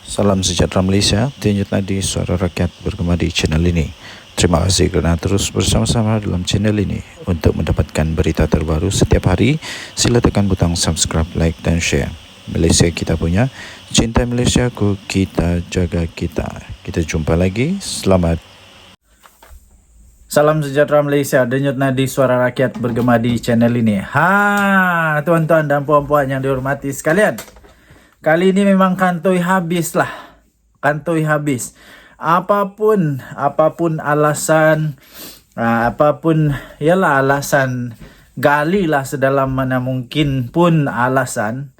Salam sejahtera Malaysia, Denyut Nadi Suara Rakyat bergema di channel ini. Terima kasih kerana terus bersama-sama dalam channel ini. Untuk mendapatkan berita terbaru setiap hari, sila tekan butang subscribe, like dan share. Malaysia kita punya, cinta Malaysiaku, kita jaga kita. Kita jumpa lagi, selamat. Salam sejahtera Malaysia, Denyut Nadi Suara Rakyat bergema di channel ini. Tuan-tuan dan puan-puan yang dihormati sekalian, kali ini memang kantoi habis lah. Kantoi habis. Apapun alasan, alasan, galilah sedalam mana mungkin pun alasan.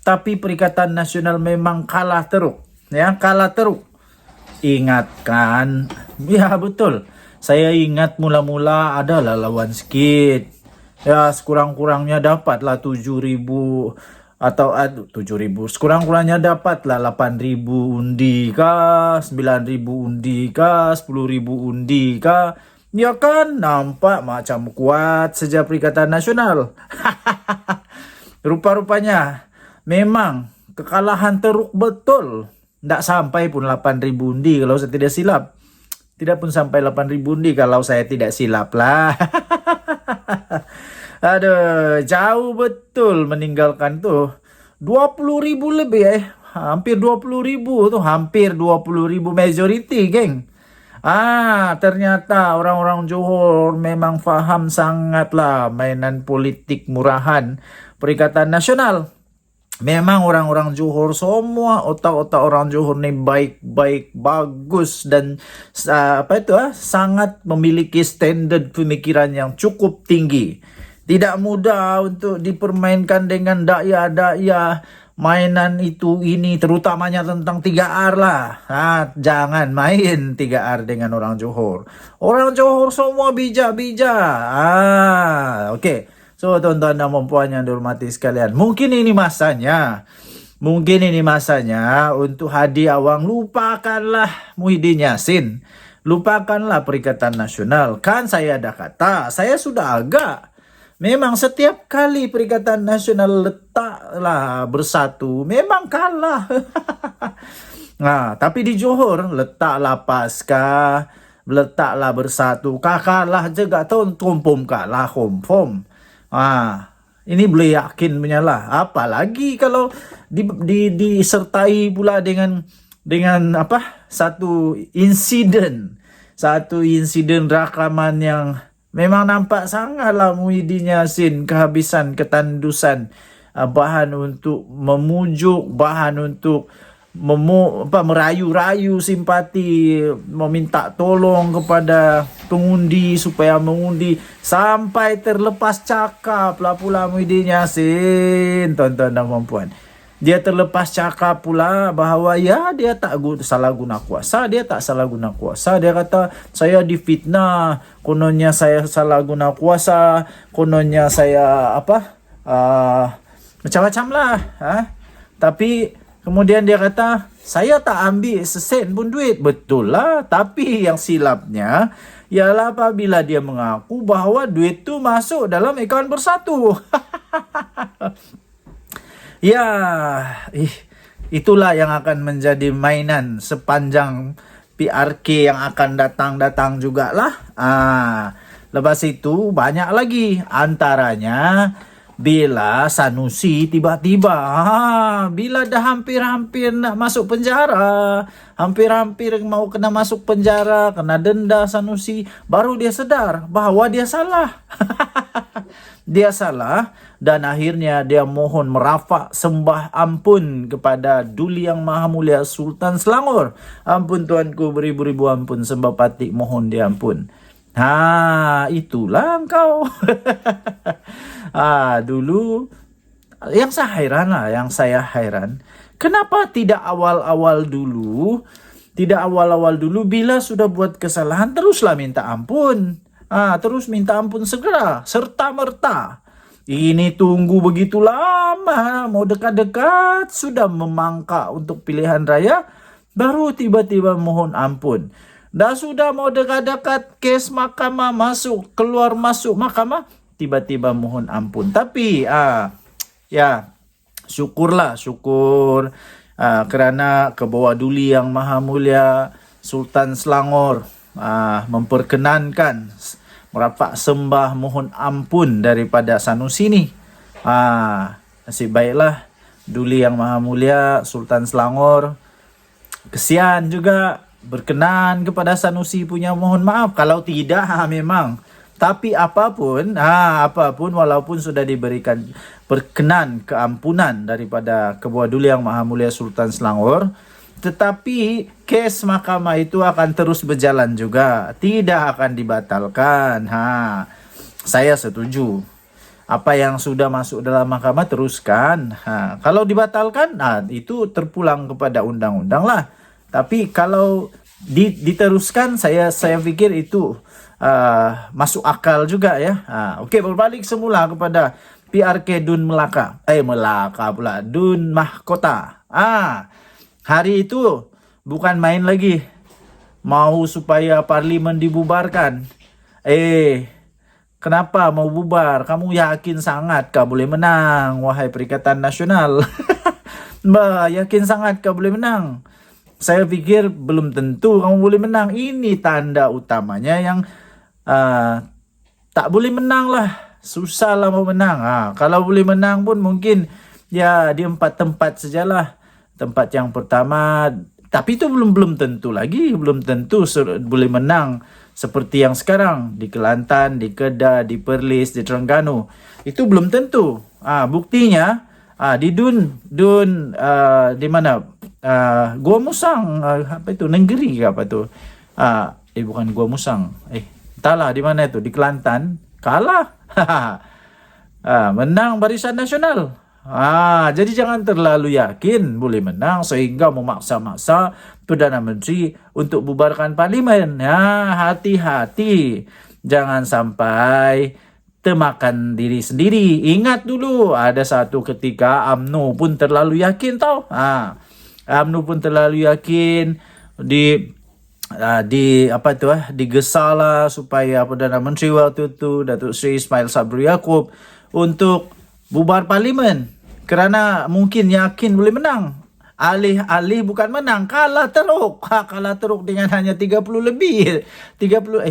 Tapi Perikatan Nasional memang kalah teruk. Ya, kalah teruk. Ingatkan, ya betul. Saya ingat mula-mula adalah lawan sikit. Ya, sekurang-kurangnya dapatlah 7,000 atau 7,000. Sekurang-kurangnya dapatlah 8,000 undi kah, 9,000 undi kah, 10,000 undi kah. Ya kan, nampak macam kuat saja Perikatan Nasional. Rupa-rupanya memang kekalahan teruk betul. Tak sampai pun 8,000 undi kalau saya tidak silap. Tidak pun sampai 8,000 undi kalau saya tidak silap lah. Aduh, jauh betul meninggalkan tuh. 20,000 lebih hampir 20,000 tuh, hampir 20,000 majority, geng. Ternyata orang-orang Johor memang faham sangatlah mainan politik murahan Perikatan Nasional. Memang orang-orang Johor, semua otak-otak orang Johor ni baik-baik, bagus dan sangat memiliki standard pemikiran yang cukup tinggi. Tidak mudah untuk dipermainkan dengan daya-daya mainan itu ini, terutamanya tentang 3R lah. Jangan main 3R dengan orang Johor. Orang Johor semua bijak-bijak. Okey. So, tuan-tuan dan puan yang dihormati sekalian, mungkin ini masanya untuk Hadi Awang lupakanlah Muhyiddin Yassin. Lupakanlah Perikatan Nasional. Kan saya dah kata, saya sudah agak. Memang setiap kali Perikatan Nasional letaklah bersatu, memang kalah. Tapi di Johor, letaklah Pasca, letaklah bersatu, kalah juga tumpum kalah confirm. Ini boleh yakin punya lah. Apalagi kalau disertai pula dengan satu insiden rakaman yang memang nampak sangatlah Muhyiddin Yassin kehabisan ketandusan, bahan untuk memujuk, bahan untuk merayu-rayu simpati, meminta tolong kepada pengundi supaya mengundi, sampai terlepas cakap lah pula Muhyiddin Yassin, tuan-tuan dan puan-puan. Dia terlepas cakap pula bahawa dia tak salah guna kuasa. Dia tak salah guna kuasa. Dia kata saya difitnah, kononnya saya salah guna kuasa, kononnya saya macam-macam lah. Tapi kemudian dia kata, saya tak ambil sesen pun duit. Betul lah. Tapi yang silapnya ialah apabila dia mengaku bahawa duit tu masuk dalam akaun bersatu. Itulah yang akan menjadi mainan sepanjang PRK yang akan datang jugalah. Lepas itu banyak lagi. Antaranya bila Sanusi tiba-tiba bila dah hampir-hampir nak masuk penjara, hampir-hampir mau kena masuk penjara, kena denda Sanusi, baru dia sedar bahawa dia salah. Dia salah dan akhirnya dia mohon merafak sembah ampun kepada Duli Yang Maha Mulia Sultan Selangor. Ampun tuanku, beribu-ribu ampun, sembah patik mohon dia ampun. Itulah engkau. Dulu yang saya hairan, kenapa tidak awal-awal dulu bila sudah buat kesalahan teruslah minta ampun. Terus minta ampun segera, serta-merta. Ini tunggu begitu lama, mau dekat-dekat sudah memangkak untuk pilihan raya, baru tiba-tiba mohon ampun. Dah sudah mau dekat-dekat kes mahkamah, keluar masuk mahkamah, tiba-tiba mohon ampun. Tapi syukur kerana ke bawah Duli Yang Maha Mulia Sultan Selangor memperkenankan merapat sembah mohon ampun daripada Sanusi ni. Nasib baiklah Duli Yang Maha Mulia Sultan Selangor kesian juga berkenan kepada Sanusi punya mohon maaf. Kalau tidak memang. Tapi apapun walaupun sudah diberikan berkenan keampunan daripada Ketua Duli Yang Maha Mulia Sultan Selangor, tetapi kes mahkamah itu akan terus berjalan juga, tidak akan dibatalkan. Saya setuju. Apa yang sudah masuk dalam mahkamah teruskan. Kalau dibatalkan, itu terpulang kepada undang-undang lah. Tapi kalau diteruskan, saya pikir itu masuk akal juga ya. Okey, berbalik semula kepada PRK Dun Melaka. Melaka pula, Dun Mahkota. Hari itu bukan main lagi. Mau supaya parlimen dibubarkan. Kenapa mau bubar? Kamu yakin sangat kau boleh menang, wahai Perikatan Nasional? Yakin sangat kau boleh menang? Saya pikir belum tentu kamu boleh menang. Ini tanda utamanya yang tak boleh menang lah. Susah lah mau menang. Kalau boleh menang pun mungkin ya di 4 tempat sajalah. Tempat yang pertama, tapi itu belum tentu lagi. Belum tentu boleh menang seperti yang sekarang. Di Kelantan, di Kedah, di Perlis, di Terengganu. Itu belum tentu. Buktinya di Dun di mana? Gua Musang, apa itu? Nenggeri ke apa tu? Bukan Gua Musang. Entahlah di mana itu, di Kelantan, kalah. Menang Barisan Nasional. Jadi jangan terlalu yakin boleh menang sehingga memaksa-maksa Perdana Menteri untuk bubarkan parlimen. Hati-hati. Jangan sampai termakan diri sendiri. Ingat dulu ada satu ketika UMNO pun terlalu yakin tau. UMNO pun terlalu yakin digesarlah supaya Perdana Menteri waktu itu Datuk Seri Ismail Sabri Yaakob untuk bubar parlimen kerana mungkin yakin boleh menang. Alih-alih bukan menang, kalah teruk. Kalah teruk dengan hanya 30 lebih. 30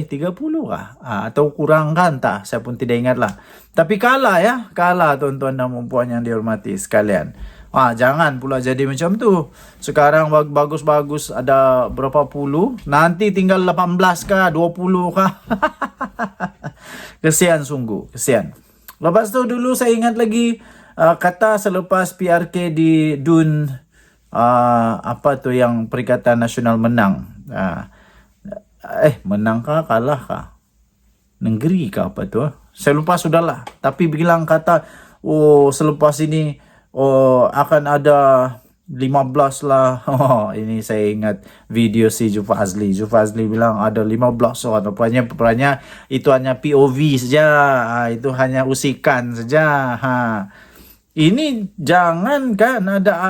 kah? Atau kurang kan tak? Saya pun tidak ingatlah. Tapi kalah ya. Kalah tuan-tuan dan puan yang dihormati sekalian. Jangan pula jadi macam tu. Sekarang bagus-bagus ada berapa puluh, nanti tinggal 18 kah, 20 kah. Kesian sungguh, kesian. Lepas tu dulu saya ingat lagi kata selepas PRK di Dun yang Perikatan Nasional menang. Menang kah, kalah kah? Nenggeri kah apa tu? Saya lupa sudahlah. Tapi bilang kata selepas ini akan ada 15 lah. Ini saya ingat video si Jufa Azli. Jufa Azli bilang ada 15 orang. Rupanya itu hanya POV saja. Itu hanya usikan saja. Ini jangan kan ada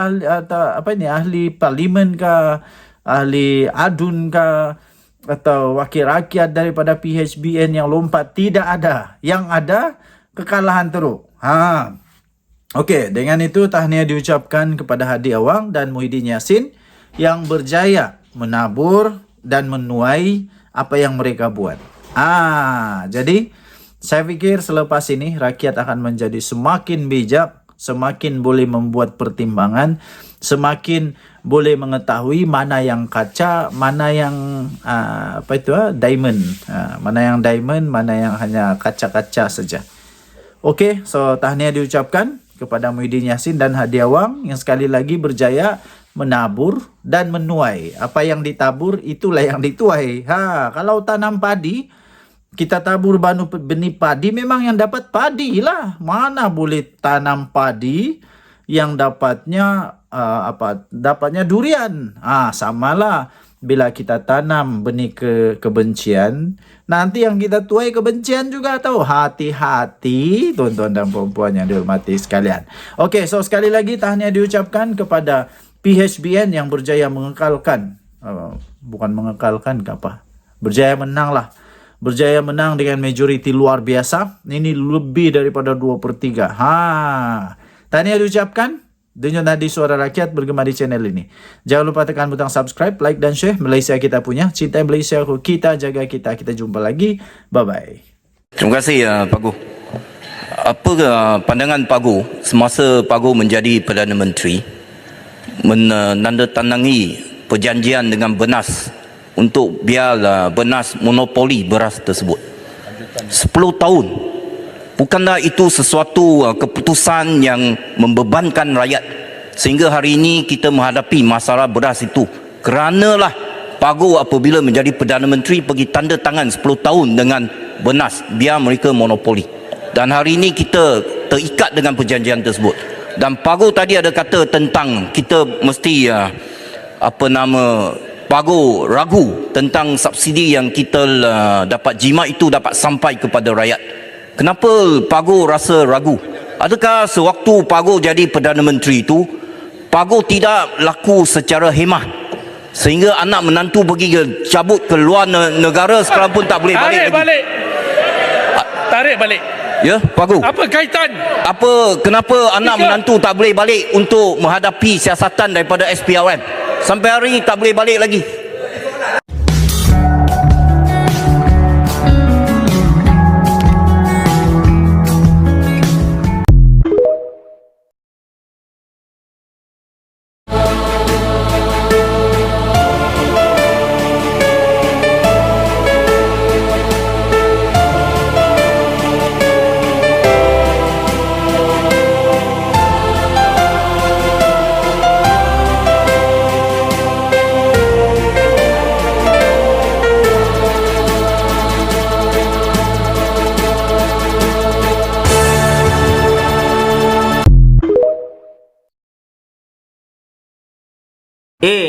ahli parlimen kah, ahli adun kah, atau wakil rakyat daripada PHBN yang lompat. Tidak ada. Yang ada kekalahan teruk. Okey, dengan itu tahniah diucapkan kepada Hadi Awang dan Muhyiddin Yassin yang berjaya menabur dan menuai apa yang mereka buat. Jadi saya fikir selepas ini rakyat akan menjadi semakin bijak, semakin boleh membuat pertimbangan, semakin boleh mengetahui mana yang kaca, mana yang diamond, mana yang diamond, mana yang hanya kaca-kaca saja. Okey, so tahniah diucapkan kepada Muhyiddin Yassin dan Hadi Awang yang sekali lagi berjaya menabur dan menuai. Apa yang ditabur itulah yang dituai. Kalau tanam padi, kita tabur benih padi, memang yang dapat padi lah. Mana boleh tanam padi yang dapatnya dapatnya durian. Samalah bila kita tanam benih kebencian, nanti yang kita tuai kebencian juga tahu. Hati-hati tuan-tuan dan puan-puan yang dihormati sekalian. Okey, so sekali lagi tahniah diucapkan kepada PHBN yang berjaya mengekalkan, bukan mengekalkan ke apa, berjaya menang lah. Berjaya menang dengan majoriti luar biasa. Ini lebih daripada 2/3. Tahniah diucapkan. Denyut Nadi Suara Rakyat bergema di channel ini. Jangan lupa tekan butang subscribe, like dan share. Malaysia kita punya, cinta Malaysia kita, jaga kita. Kita jumpa lagi. Bye-bye. Terima kasih Pak Gu. Apa pandangan Pak Gu semasa Pak Gu menjadi Perdana Menteri menandatangangi perjanjian dengan Benas untuk biar Benas monopoli beras tersebut 10 tahun? Bukanlah itu sesuatu keputusan yang membebankan rakyat sehingga hari ini kita menghadapi masalah beras itu? Keranalah Pak Gu apabila menjadi Perdana Menteri pergi tanda tangan 10 tahun dengan Benas biar mereka monopoli, dan hari ini kita terikat dengan perjanjian tersebut. Dan Pak Gu tadi ada kata tentang kita mesti Pak Gu ragu tentang subsidi yang kita dapat jimat itu dapat sampai kepada rakyat. Kenapa Pak Gu rasa ragu? Adakah sewaktu Pak Gu jadi Perdana Menteri itu Pak Gu tidak laku secara hemah sehingga anak menantu pergi cabut ke luar negara sekarang pun tak boleh balik lagi? Tarik balik. Ya, Pak Gu. Apa kaitan? Kenapa anak menantu tak boleh balik untuk menghadapi siasatan daripada SPRM? Sampai hari ini tak boleh balik lagi.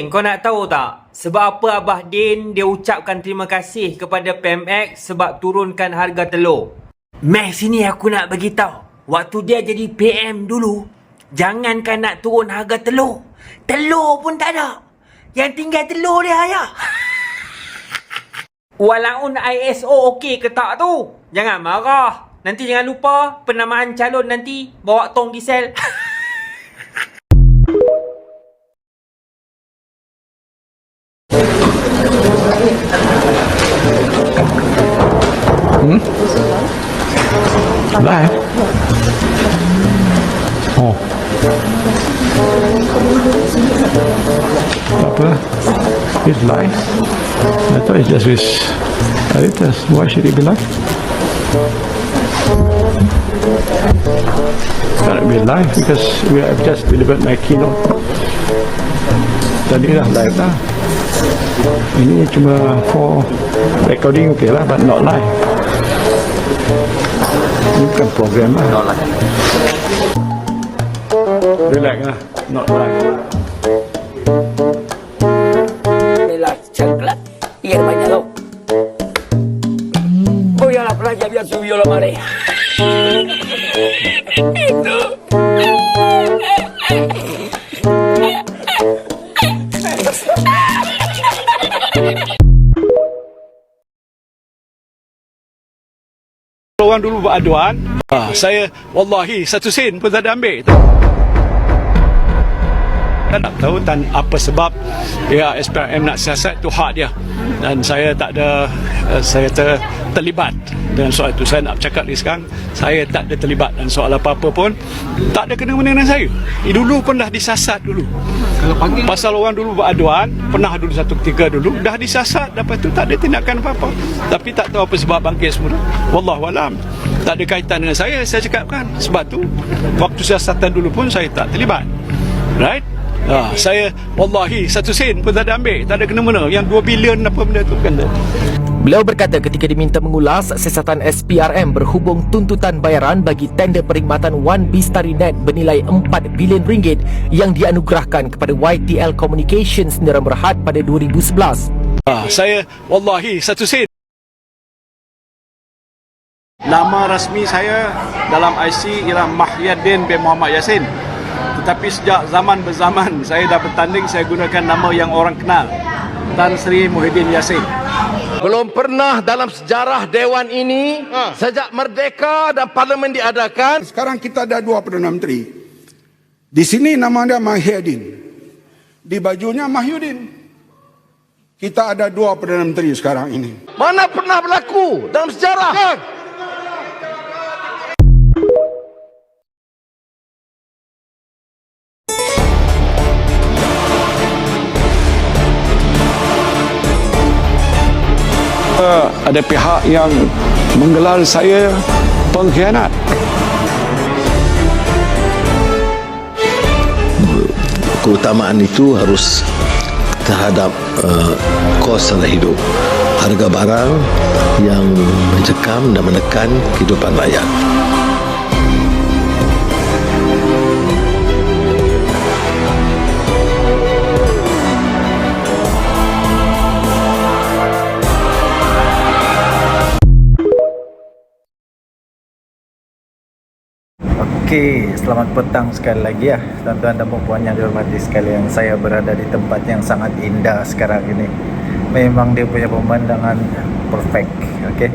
Kau nak tahu tak? Sebab apa Abah Din dia ucapkan terima kasih kepada PMX sebab turunkan harga telur? Meh sini aku nak bagi tahu. Waktu dia jadi PM dulu, jangankan nak turun harga telur, telur pun tak ada. Yang tinggal telur dia ya. Walaupun ISO okey ke tak tu, jangan marah. Nanti jangan lupa penamaan calon nanti bawa tong diesel. Live? Oh. Apa? It's live? I thought it's just with editors. Why should it be live? Can't be live because we have just delivered my keynote. Tadi dah live dah. Ini cuma for recording okay lah, but not live. Ini bukan program lah. Not live. Relax lah, not live. Relax, cengklat. Iya banyak tau. Goyang lah pelajar biar suyo lah mari. Itu. Orang dulu beraduan, saya wallahi satu sen pun tak ada ambil. Saya tak tahu apa sebab ya SPRM nak siasat tu hak dia, dan saya tak ada terlibat dengan soal itu. Saya nak cakap ni sekarang, saya tak ada terlibat dan soal apa-apa pun tak ada kena-mena dengan saya. Dulu pun dah disasat dulu. Pasal orang dulu beraduan, pernah dulu satu ketika dulu dah disasat, lepas tu tak ada tindakan apa-apa. Tapi tak tahu apa sebab bangkit semula. Wallahualam. Tak ada kaitan dengan saya cakapkan. Sebab tu waktu siasatan dulu pun saya tak terlibat. Right? Saya wallahi satu sen pun tak ada ambil, tak ada kena-mena. Yang 2 bilion apa benda tu kan. Beliau berkata ketika diminta mengulas siasatan SPRM berhubung tuntutan bayaran bagi tender perkhidmatan One Bistari Net bernilai 4 bilion ringgit yang dianugerahkan kepada YTL Communications Sdn Bhd pada 2011. Saya wallahi satu sen. Nama rasmi saya dalam IC ialah Mahyadin bin Muhammad Yassin. Tetapi sejak zaman berzaman saya dah bertanding, saya gunakan nama yang orang kenal, Tan Sri Muhyiddin Yassin. Belum pernah dalam sejarah Dewan ini sejak merdeka dan parlimen diadakan. Sekarang kita ada 2 Perdana Menteri. Di sini nama dia Mahyudin. Di bajunya Mahyudin. Kita ada 2 Perdana Menteri sekarang ini. Mana pernah berlaku dalam sejarah? Ada pihak yang menggelar saya pengkhianat. Keutamaan itu harus terhadap kos dalam hidup, harga barang yang mencekam dan menekan kehidupan rakyat. Okey, selamat petang sekali lagi ya tuan-tuan dan puan yang dihormati sekalian. Saya berada di tempat yang sangat indah sekarang ini. Memang dia punya pemandangan perfect. Okey,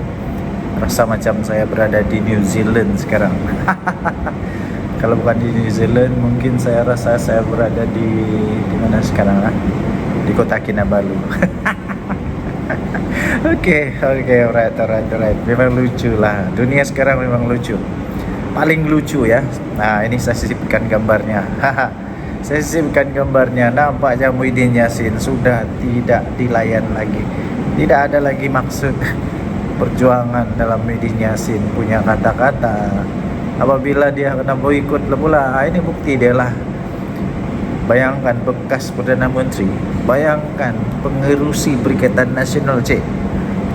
rasa macam saya berada di New Zealand sekarang. Kalau bukan di New Zealand, mungkin saya rasa saya berada di mana sekarang lah? Di kota Kinabalu. Okey, alright. Memang lucu lah. Dunia sekarang memang lucu. Paling lucu ya. Nah, ini saya sisipkan gambarnya. Saya sisipkan gambarnya. Nampaknya Muhyiddin Yassin sudah tidak dilayan lagi. Tidak ada lagi maksud perjuangan dalam Muhyiddin Yassin punya kata-kata. Apabila dia kena boikot pula, ini bukti dia lah. Bayangkan bekas Perdana Menteri, bayangkan pengerusi Perikatan Nasional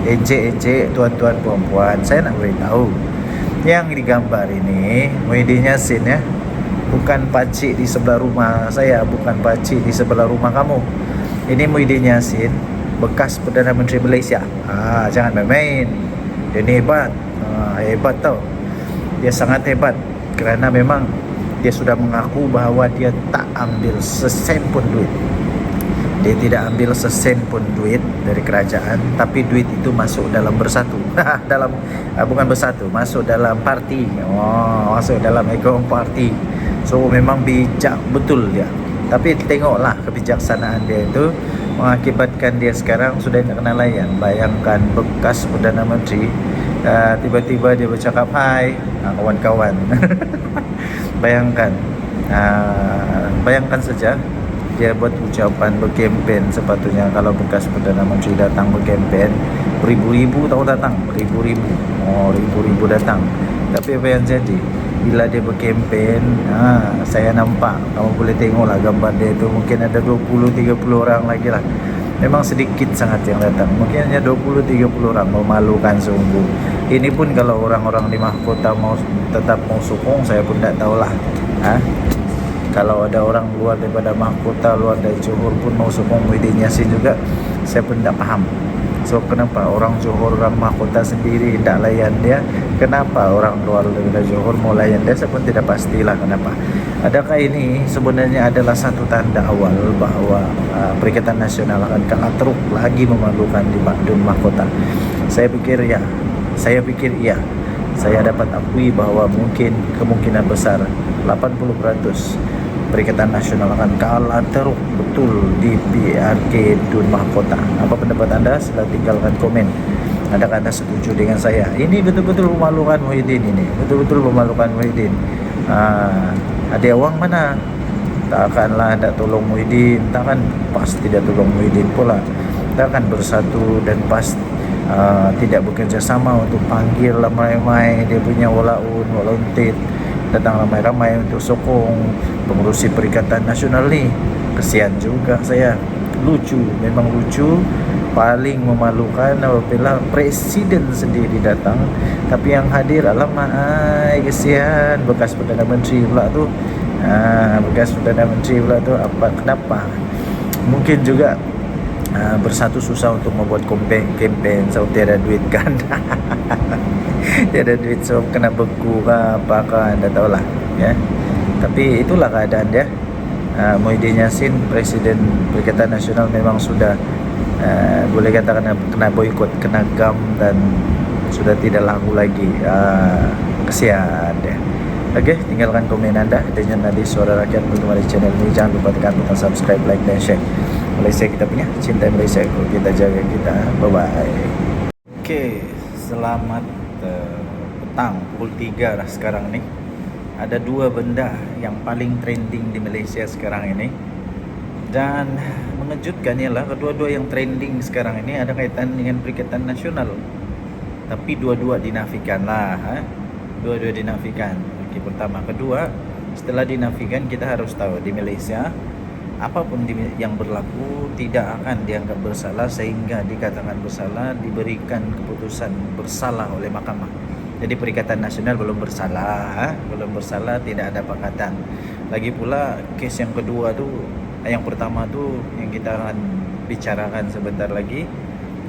Encik tuan-tuan puan-puan, saya nak beritahu. Yang digambar ini Muhyiddin Yassin ya, bukan pakcik di sebelah rumah saya, bukan pakcik di sebelah rumah kamu. Ini Muhyiddin Yassin, bekas Perdana Menteri Malaysia. Jangan main-main. Dia ni hebat. Hebat tau. Dia sangat hebat kerana memang dia sudah mengaku bahawa dia tak ambil sesen pun duit. Dia tidak ambil sesen pun duit dari kerajaan, tapi duit itu masuk dalam Bersatu. Dalam bukan Bersatu, masuk dalam parti. Masuk dalam akaun parti. So memang bijak betul dia. Tapi tengoklah kebijaksanaan dia itu mengakibatkan dia sekarang sudah tak kena layan. Bayangkan bekas Perdana Menteri, tiba-tiba dia bercakap hai kawan-kawan. Bayangkan saja dia buat ucapan berkempen. Sepatutnya kalau bekas Perdana Menteri datang berkempen, ribu-ribu tahu datang, ribu-ribu datang. Tapi apa yang jadi bila dia berkempen, saya nampak, kamu boleh tengoklah gambar dia itu, mungkin ada 20-30 orang lagi lah. Memang sedikit sangat yang datang, mungkin hanya 20-30 orang. Memalukan sungguh. Ini pun kalau orang-orang di mahkota tetap mau sokong, saya pun tak tahulah. Kalau ada orang luar daripada mahkota, luar dari Johor pun mau sokong Muhyiddin Yassin juga, saya pun tak faham. So kenapa orang Johor, orang mahkota sendiri tak layan dia? Kenapa orang luar daripada Johor mau layan dia? Saya pun tidak pastilah kenapa. Adakah ini sebenarnya adalah satu tanda awal bahawa Perikatan Nasional akan kalah teruk lagi memalukan di Dun Mahkota? Saya pikir ya. Saya dapat akui bahawa mungkin kemungkinan besar 80% Perikatan Nasional akan kalah teruk betul di PRK Dun Mahkota. Apa pendapat anda? Sila tinggalkan komen. Adakah anda setuju dengan saya? Ini betul-betul memalukan Muhyiddin ini. Betul-betul memalukan Muhyiddin. Ada awang mana? Takkanlah tak tolong Muhyiddin. Takkan pas tidak tolong Muhyiddin pula. Takkan bersatu dan pas tidak bekerjasama untuk panggil ramai-ramai dia punya walauntit. Datang ramai-ramai untuk sokong pengurusi Perikatan Nasional ni. Kesian juga saya. Lucu, memang lucu. Paling memalukan apabila presiden sendiri datang, tapi yang hadir alamak, kesian bekas Perdana Menteri pula tu. Bekas Perdana Menteri pula tu. Kenapa? Mungkin juga bersatu susah untuk membuat kempen, so tiada duit kan. Tiada duit, so kena beku ke apakah, anda tahulah ya. Tapi itulah keadaan dia. Muhyiddin Yassin, Presiden Perikatan Nasional, memang sudah boleh katakan kena boikot, kena gam dan sudah tidak laku lagi. Kesian dia. Oke, tinggalkan komen anda dengan nadi suara rakyat bergema di channel ini. Jangan lupa tekan butang subscribe, like dan share. Malaysia kita punya, cinta Malaysia kita jaga kita. Bye bye. Oke, selamat petang pukul 3 lah sekarang ni. Ada dua benda yang paling trending di Malaysia sekarang ini, dan mengejutkan ialah kedua-dua yang trending sekarang ini ada kaitan dengan Perikatan Nasional, tapi dua-dua dinafikan lah. Dua-dua dinafikan. Okey, pertama. Kedua, setelah dinafikan, kita harus tahu di Malaysia apapun yang berlaku tidak akan dianggap bersalah sehingga dikatakan bersalah, diberikan keputusan bersalah oleh mahkamah. Jadi Perikatan Nasional belum bersalah, belum bersalah, tidak ada pakatan. Lagi pula kes yang kedua tu, yang pertama tu yang kita akan bicarakan sebentar lagi,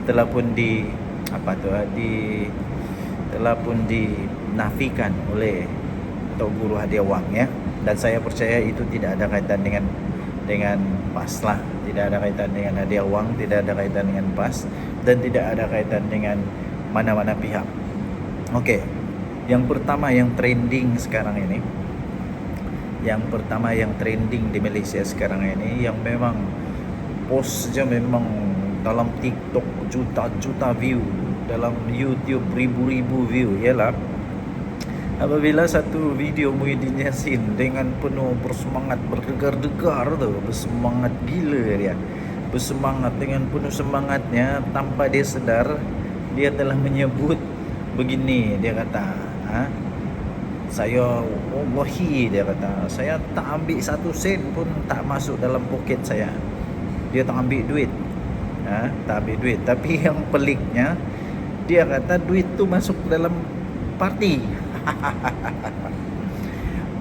telah pun dinafikan oleh Tok Guru Hadiah Wang ya. Dan saya percaya itu tidak ada kaitan dengan PAS lah, tidak ada kaitan dengan Hadiah Wang, tidak ada kaitan dengan PAS, dan tidak ada kaitan dengan mana-mana pihak. Okey, yang pertama yang trending sekarang ini, yang pertama yang trending di Malaysia sekarang ini, yang memang post saja memang dalam TikTok juta-juta view, dalam YouTube ribu-ribu view, ialah apabila satu video Muhyiddin Yassin dengan penuh bersemangat, berdegar-degar tu, bersemangat gila dia, bersemangat dengan penuh semangatnya, tanpa dia sedar dia telah menyebut begini. Dia kata, saya wallahi, dia kata, saya tak ambil 1 sen pun tak masuk dalam poket saya. Dia tak ambil duit, tak ambil duit. Tapi yang peliknya, dia kata duit tu masuk dalam parti.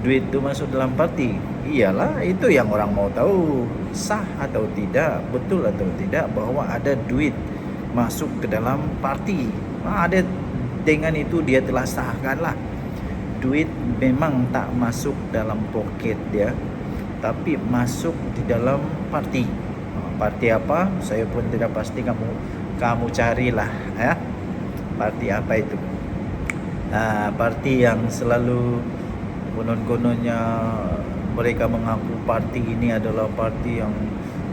Duit tu masuk dalam parti. Iyalah, itu yang orang mau tahu, sah atau tidak, betul atau tidak bahawa ada duit masuk ke dalam parti. Ada, dengan itu dia telah sahkanlah. Duit memang tak masuk dalam poket dia, tapi masuk di dalam parti. Parti apa? Saya pun tidak pasti, kamu carilah ya. Parti apa itu? Parti yang selalu konon-kononnya mereka mengaku parti ini adalah parti yang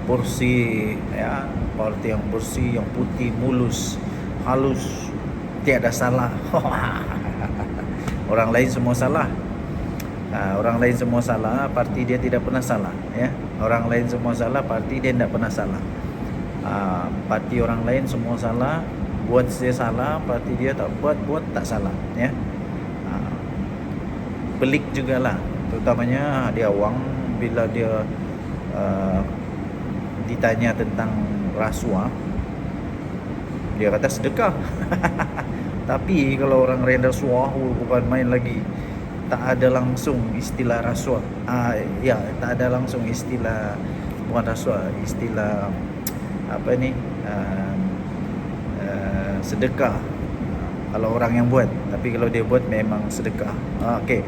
bersih ya, parti yang bersih, yang putih, mulus, halus, tiada salah. Orang lain semua salah. Orang lain semua salah, parti dia tidak pernah salah ya. Orang lain semua salah, parti dia tidak pernah salah. Parti orang lain semua salah, buat dia salah, parti dia tak buat tak salah ya. Pelik jugalah, terutamanya Hadiah Wang bila dia ditanya tentang rasuah, dia kata sedekah. Tapi kalau orang reda rasuah bukan main lagi. Tak ada langsung istilah rasuah. Ya, tak ada langsung istilah, bukan rasuah, istilah apa ni? Sedekah. Kalau orang yang buat, tapi kalau dia buat memang sedekah. Okey.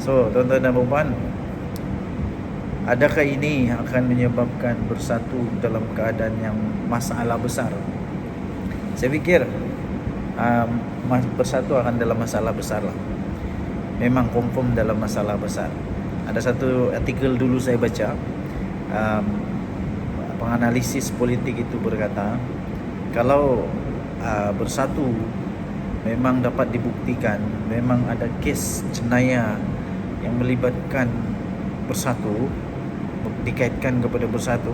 So, tuan-tuan dan puan, adakah ini akan menyebabkan bersatu dalam keadaan yang masalah besar? Saya fikir bersatu akan dalam masalah besar lah. Memang confirm dalam masalah besar. Ada satu artikel dulu saya baca, penganalisis politik itu berkata, kalau bersatu memang dapat dibuktikan, memang ada kes jenayah yang melibatkan bersatu, dikaitkan kepada bersatu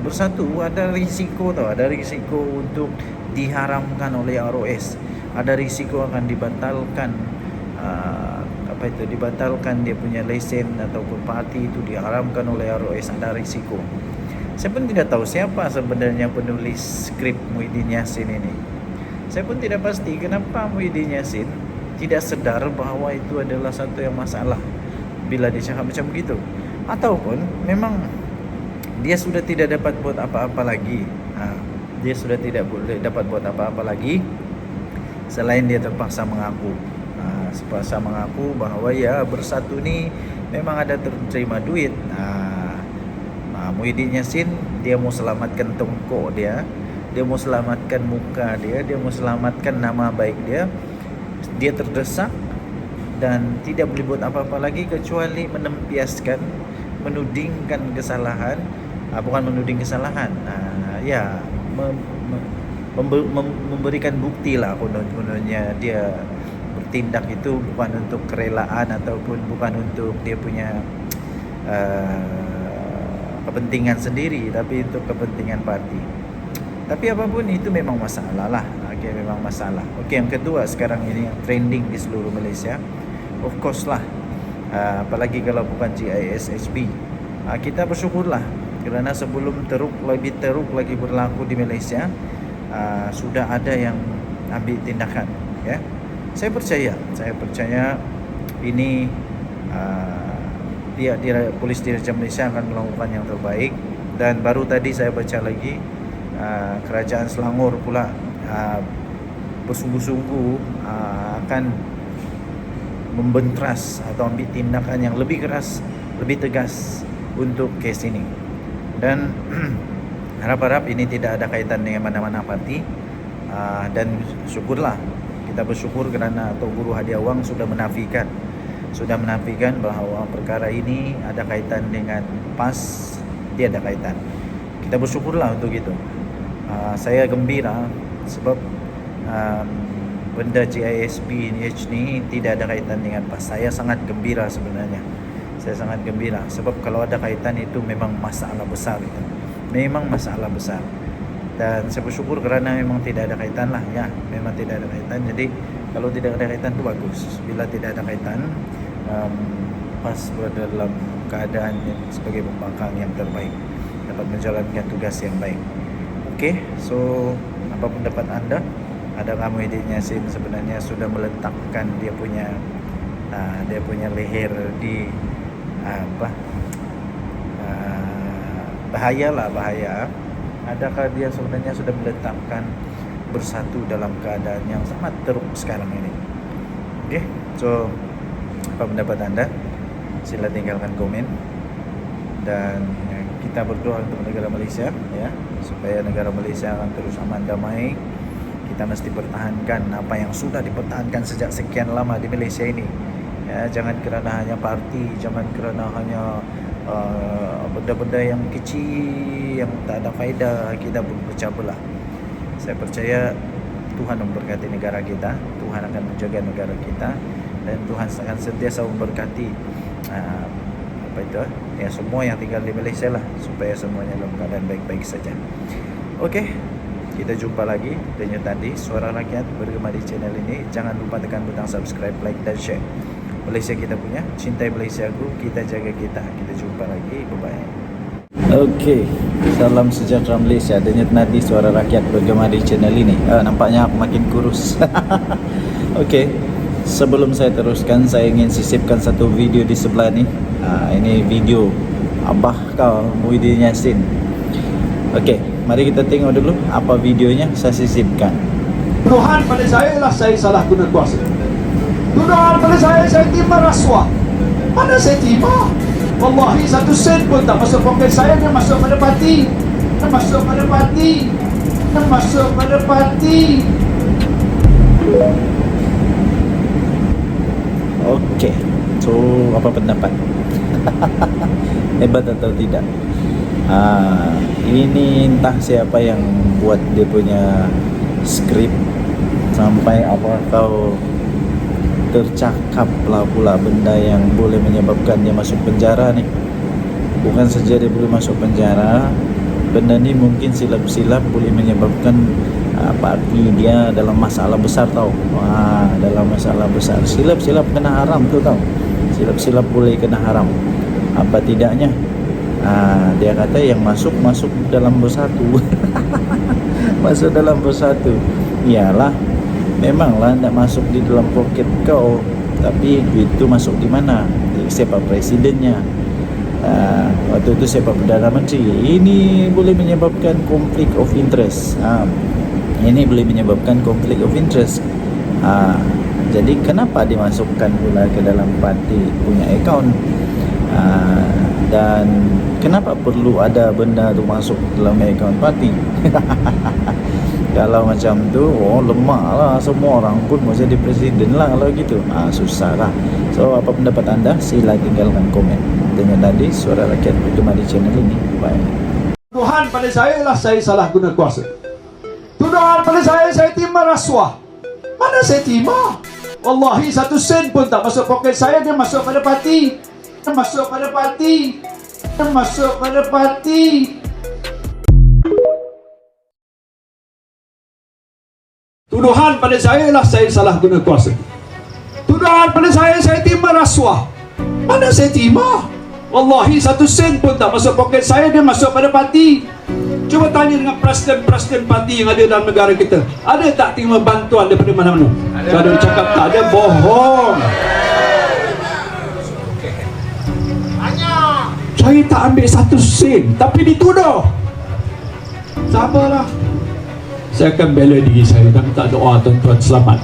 ada risiko tau, ada risiko untuk diharamkan oleh ROS, ada risiko akan dibatalkan dibatalkan dia punya lesen ataupun parti itu diharamkan oleh ROS, ada risiko. Saya pun tidak tahu siapa sebenarnya penulis skrip Muhyiddin Yassin ini. Saya pun tidak pasti kenapa Muhyiddin Yassin tidak sedar bahawa itu adalah satu yang masalah bila dia cakap macam begitu, ataupun memang dia sudah tidak dapat buat apa-apa lagi. Dia sudah tidak boleh dapat buat apa-apa lagi selain dia terpaksa mengaku, bahawa ya bersatu ni memang ada terima duit. Muhyiddin Yassin dia mau selamatkan tongkok dia mau selamatkan muka dia mau selamatkan nama baik dia terdesak, dan tidak boleh buat apa-apa lagi kecuali menempiaskan, menudingkan kesalahan, bukan menuding kesalahan, ya memberikan bukti lah kononnya dia bertindak itu bukan untuk kerelaan ataupun bukan untuk dia punya kepentingan sendiri, tapi untuk kepentingan parti. Tapi apapun itu memang masalah lah. Okey, memang masalah. Okey, yang kedua sekarang ini yang trending di seluruh Malaysia, of course lah, apalagi kalau bukan GISHB, kita bersyukurlah kerana sebelum lebih teruk lagi berlaku di Malaysia, sudah ada yang ambil tindakan, ya. Saya percaya ini Polis Diraja Malaysia akan melakukan yang terbaik. Dan baru tadi saya baca lagi Kerajaan Selangor pula bersungguh-sungguh akan membentras atau ambil tindakan yang lebih keras, lebih tegas untuk kes ini. Dan harap-harap ini tidak ada kaitan dengan mana-mana parti, dan syukurlah, kita bersyukur kerana Tok Guru Hadi Awang sudah menafikan bahawa perkara ini ada kaitan dengan PAS. Dia ada kaitan. Kita bersyukurlah untuk itu. Saya gembira sebab benda GISB ni tidak ada kaitan dengan PAS. Saya sangat gembira sebenarnya. Saya sangat gembira sebab kalau ada kaitan itu memang masalah besar itu. Memang masalah besar. Dan saya bersyukur kerana memang tidak ada kaitan lah, ya. Memang tidak ada kaitan. Jadi kalau tidak ada kaitan itu bagus. Bila tidak ada kaitan, PAS berada dalam keadaan yang sebagai pembangkang yang terbaik, dapat menjalankan tugas yang baik. Okey, so apa pendapat anda? Adakah Muhyiddin Yassin sebenarnya sudah meletakkan dia punya leher di bahaya? Adakah dia sebenarnya sudah meletakkan bersatu dalam keadaan yang sangat teruk sekarang ini? Okey, so apa pendapat anda? Sila tinggalkan komen. Dan kita berdoa untuk negara Malaysia, ya, supaya negara Malaysia akan terus aman damai. Kita mesti pertahankan apa yang sudah dipertahankan sejak sekian lama di Malaysia ini, ya. Jangan kerana hanya parti, jangan kerana hanya benda-benda yang kecil yang tak ada faedah kita berpecah belah. Saya percaya Tuhan memberkati negara kita, Tuhan akan menjaga negara kita, dan Tuhan akan sentiasa memberkati semua yang tinggal di Malaysia lah, supaya semuanya dalam keadaan baik-baik saja. Okey, kita jumpa lagi denyut nadi Suara Rakyat bergema di channel ini. Jangan lupa tekan butang subscribe, like dan share. Malaysia kita punya, cintai Malaysia ku, kita jaga kita. Kita jumpa lagi, bye-bye. Okey, salam sejahtera Malaysia. Denyut nadi Suara Rakyat bergema di channel ini. Nampaknya aku makin kurus. Okey, sebelum saya teruskan, saya ingin sisipkan satu video di sebelah ni. Ini video Abah kau Muhyiddin Yassin. Okey, mari kita tengok dulu apa videonya saya sisipkan. Tuduhan pada saya ialah saya salah guna kuasa. Tuduhan pada saya terima rasuah. Mana saya terima? Wallahi satu sen pun tak masuk poket saya. Dia masuk pada parti. Okey, so apa pendapat? Hebat atau tidak? Ini entah siapa yang buat dia punya skrip sampai apa kau tercakap lah pula benda yang boleh menyebabkan dia masuk penjara ni. Bukan saja dia boleh masuk penjara, benda ni mungkin silap-silap boleh menyebabkan parti dia dalam masalah besar tau. Dalam masalah besar, silap-silap kena haram tu tau. Silap-silap boleh kena haram. Apa tidaknya dia kata yang masuk dalam bersatu. Masuk dalam bersatu. Iyalah, memanglah nak masuk di dalam poket kau, tapi duit tu masuk di mana? Siapa presidennya? Waktu itu siapa Perdana Menteri? Ini boleh menyebabkan konflik of interest. Ini boleh menyebabkan konflik of interest. Jadi kenapa dimasukkan pula ke dalam parti punya akaun? Dan kenapa perlu ada benda tu masuk dalam akaun parti? Kalau macam tu, oh lemah lah, semua orang pun mau jadi presiden lah kalau gitu. Susah lah. So apa pendapat anda? Sila tinggalkan komen. Dengan tadi Suara Rakyat bergema di channel ini. Bye. Tuhan pada saya lah saya salah guna kuasa. Tuduhan pada saya terima rasuah. Mana saya terima? Wallahi 1 sen pun tak masuk poket saya, dia masuk pada parti. Dia masuk pada parti. Dia masuk pada parti. Tuduhan pada saya lah saya salah guna kuasa. Tuduhan pada saya terima rasuah. Mana saya terima? Wallahi 1 sen pun tak masuk poket saya, dia masuk pada parti. Cuba tanya dengan presiden-presiden parti yang ada dalam negara kita. Ada tak terima bantuan daripada mana-mana? Kalau dia cakap tak ada, bohong. Saya tak ambil 1 sen, tapi dituduh. Sabarlah. Saya akan bela diri saya dan minta doa tuan-tuan selamat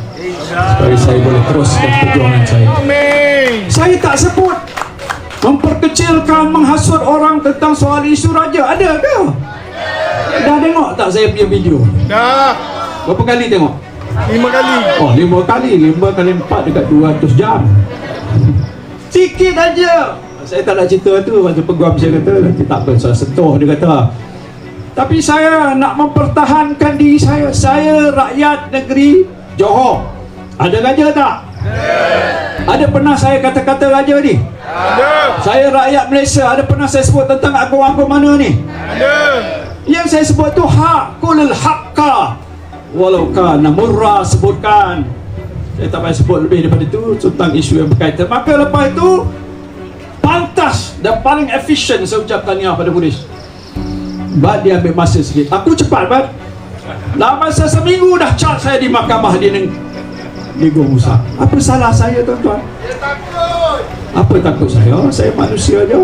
supaya saya boleh teruskan perjuangan saya. Saya tak sebut memperkecilkan, menghasut orang tentang soal isu raja. Ada ke? Dah tengok tak saya punya video? Dah. Berapa kali tengok? 5 kali. Oh, 5 kali. 5 kali 4 dekat 200 jam. Sikit aja. Saya tak nak cerita tu. Macam peguam saya kata, nanti tak apa, saya sentuh, dia kata. Tapi saya nak mempertahankan diri saya. Saya rakyat negeri Johor. Ada raja tak? Ada pernah saya kata-kata raja ni? Ada. Saya rakyat Malaysia. Ada pernah saya sebut tentang agung-agung mana ni? Ada. Yang saya sebut tu hakul haqqa walau kana murra, sebutkan. Saya tak payah sebut lebih daripada itu tentang isu yang berkaitan. Maka lepas itu pantas dan paling efisien saya ucap tahniah pada polis. Bat dia ambil masa sikit. Aku cepat, Bat. Dalam masa seminggu dah cat saya di mahkamah di Negeri Musa. Apa salah saya, tuan-tuan? Dia takut. Apa takut saya? Saya manusia je.